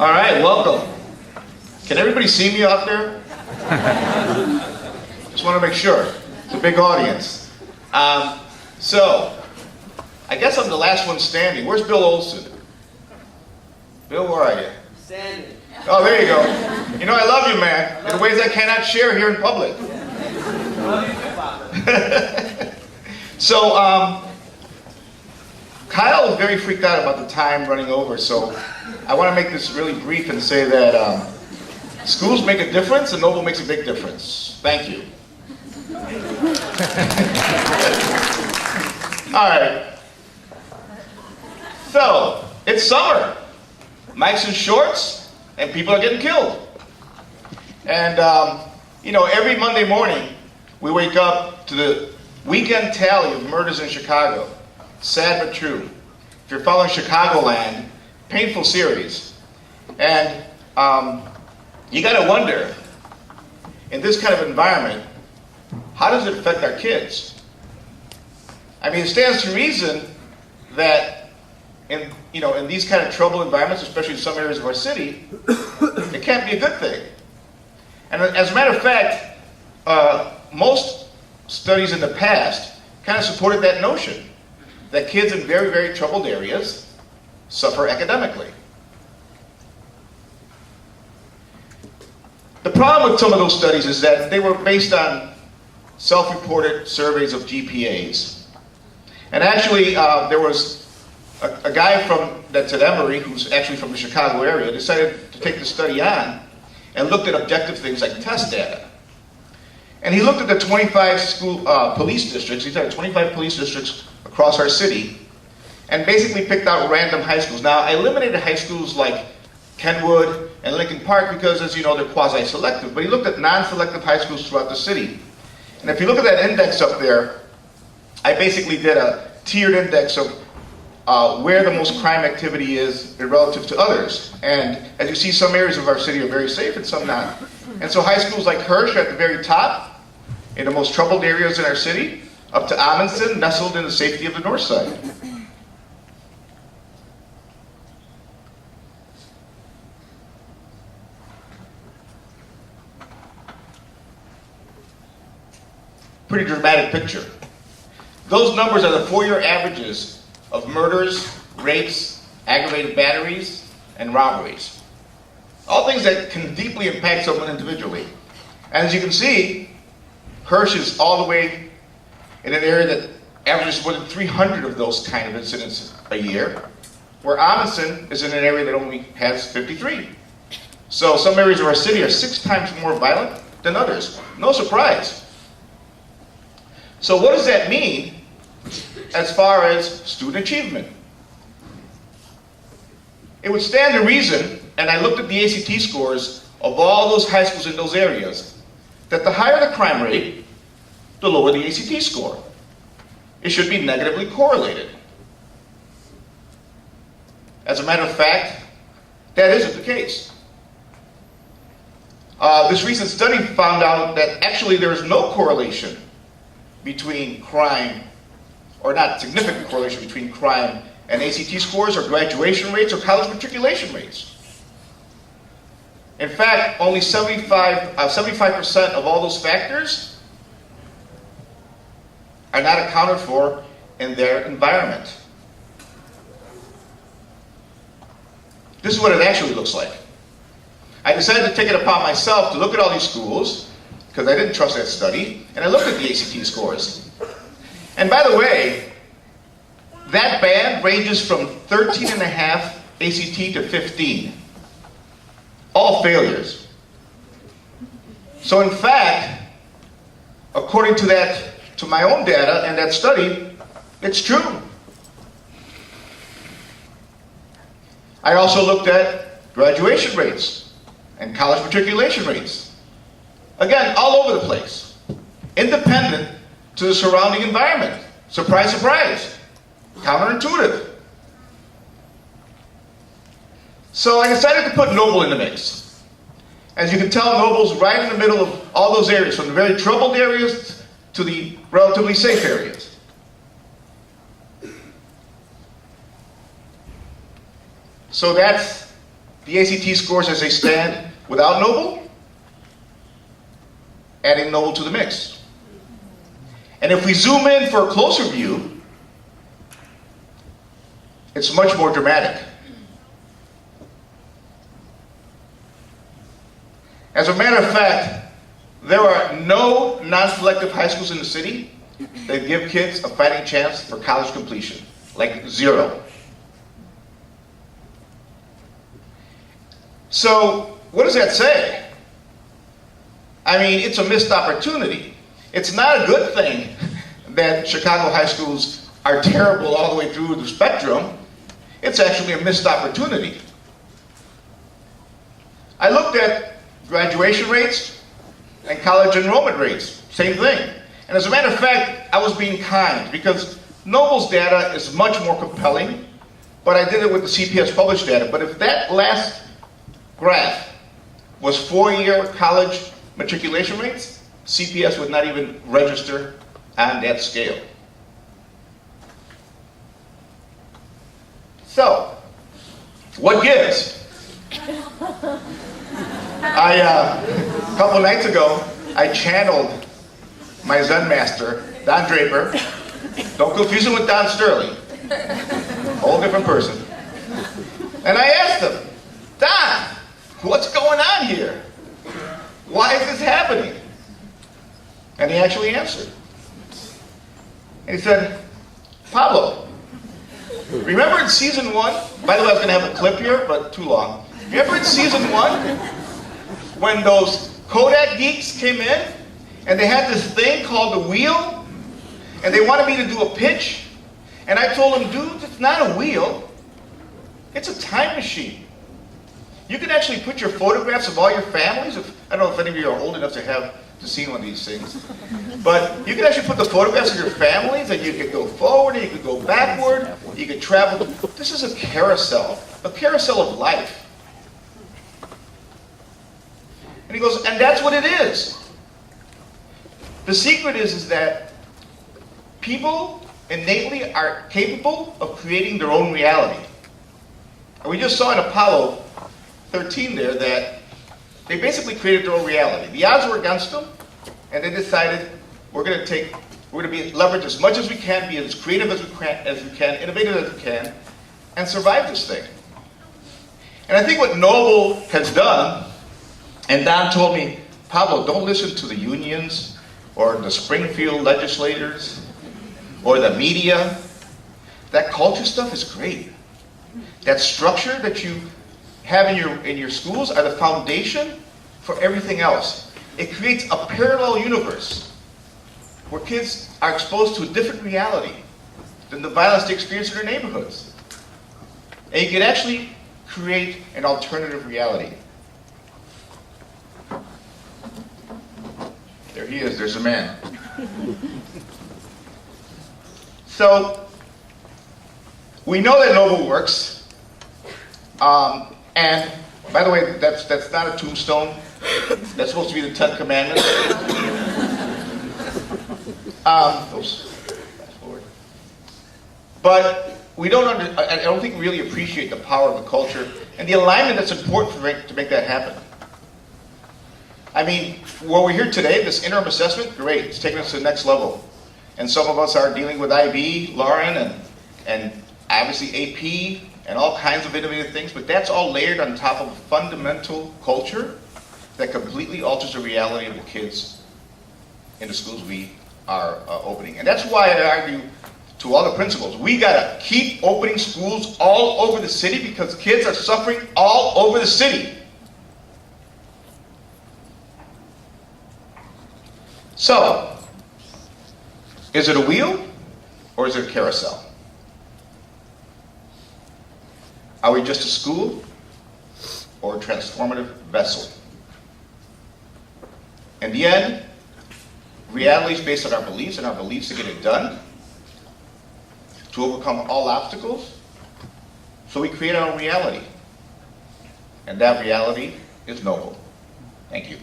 All right, welcome. Can everybody see me out there? Just want to make sure. It's a big audience. So, I guess I'm the last one standing. Where's Bill Olson? Bill, where are you? Standing. Oh, there you go. You know, I love you, man, in ways I cannot share here in public. Love you too, Papa. So, Kyle is very freaked out about the time running over, so I want to make this really brief and say that schools make a difference and Noble makes a big difference. Thank you. All right. So, it's summer. Mike's in shorts, and people are getting killed. And, you know, every Monday morning, we wake up to the weekend tally of murders in Chicago. Sad but true. If you're following Chicagoland, painful series. And you got to wonder, in this kind of environment, how does it affect our kids? I mean, it stands to reason that in these kind of troubled environments, especially in some areas of our city, it can't be a good thing. And as a matter of fact, most studies in the past kind of supported that notion, that kids in very, very troubled areas suffer academically. The problem with some of those studies is that they were based on self-reported surveys of GPAs. And actually, there was a guy that's at Emory, who's actually from the Chicago area, decided to take the study on and looked at objective things like test data. And he looked at the 25 school police districts. He had 25 police districts across our city, and basically picked out random high schools. Now, I eliminated high schools like Kenwood and Lincoln Park because, as you know, they're quasi-selective. But he looked at non-selective high schools throughout the city. And if you look at that index up there, I basically did a tiered index of where the most crime activity is relative to others. And as you see, some areas of our city are very safe and some not. And so high schools like Hirsch are at the very top, in the most troubled areas in our city, up to Amundsen, nestled in the safety of the north side. Pretty dramatic picture. Those numbers are the 4-year averages of murders, rapes, aggravated batteries, and robberies. All things that can deeply impact someone individually. And as you can see, Hirsch is all the way in an area that averages more than 300 of those kind of incidents a year, where Amundsen is in an area that only has 53. So some areas of our city are 6 times more violent than others. No surprise. So what does that mean as far as student achievement? It would stand to reason, and I looked at the ACT scores of all those high schools in those areas, that the higher the crime rate, the lower the ACT score. It should be negatively correlated. As a matter of fact, that isn't the case. This recent study found out that actually there is no correlation between crime, or not significant correlation between crime and ACT scores or graduation rates or college matriculation rates. In fact, only 75% of all those factors are not accounted for in their environment. This is what it actually looks like. I decided to take it upon myself to look at all these schools, because I didn't trust that study, and I looked at the ACT scores. And by the way, that band ranges from 13.5 ACT to 15. All failures. So in fact, according to my own data and that study, it's true. I also looked at graduation rates and college matriculation rates. Again, all over the place. Independent to the surrounding environment. Surprise, surprise. Counterintuitive. So I decided to put Noble in the mix. As you can tell, Noble's right in the middle of all those areas, from the very troubled areas to the relatively safe areas. So that's the ACT scores as they stand without Noble, adding Noble to the mix. And if we zoom in for a closer view, it's much more dramatic. As a matter of fact, there are no non-selective high schools in the city that give kids a fighting chance for college completion. Like zero. So, what does that say? I mean, it's a missed opportunity. It's not a good thing that Chicago high schools are terrible all the way through the spectrum. It's actually a missed opportunity. I looked at graduation rates and college enrollment rates. Same thing. And as a matter of fact, I was being kind because Noble's data is much more compelling, but I did it with the CPS published data. But if that last graph was 4-year college matriculation rates, CPS would not even register on that scale. So, what gives? A couple nights ago, I channeled my Zen master, Don Draper. Don't confuse him with Don Sterling. Whole different person. And I asked him, Don, what's going on here? Why is this happening? And he actually answered. And he said, Pablo, remember in season 1? By the way, I was going to have a clip here, but too long. Remember in season 1 when those Kodak geeks came in and they had this thing called the wheel and they wanted me to do a pitch? And I told them, dude, it's not a wheel. It's a time machine. You can actually put your photographs of all your families. I don't know if any of you are old enough to see one of these things. But you can actually put the photographs of your families and you could go forward and you could go backward. You could travel. This is a carousel of life. And he goes, and that's what it is. The secret is that people innately are capable of creating their own reality. And we just saw in Apollo 13 there that they basically created their own reality. The odds were against them, and they decided we're going to leverage as much as we can, be as creative as we can, innovative as we can, and survive this thing. And I think what Noble has done, and Don told me, Pablo, don't listen to the unions or the Springfield legislators or the media. That culture stuff is great. That structure that you have in your schools are the foundation for everything else. It creates a parallel universe where kids are exposed to a different reality than the violence they experience in their neighborhoods. And you can actually create an alternative reality. There he is, there's a man. So, we know that Noble works. And, by the way, that's not a tombstone. That's supposed to be the 10 Commandments. Fast forward. But I don't think we really appreciate the power of the culture and the alignment that's important to make that happen. I mean, what we're here today, this interim assessment, great. It's taking us to the next level. And some of us are dealing with IB, Lauren, and obviously AP, and all kinds of innovative things, but that's all layered on top of a fundamental culture that completely alters the reality of the kids in the schools we are opening. And that's why I argue to all the principals, we gotta keep opening schools all over the city because kids are suffering all over the city. So, is it a wheel or is it a carousel? Are we just a school or a transformative vessel? In the end, reality is based on our beliefs and our beliefs to get it done, to overcome all obstacles. So we create our own reality. And that reality is noble. Thank you.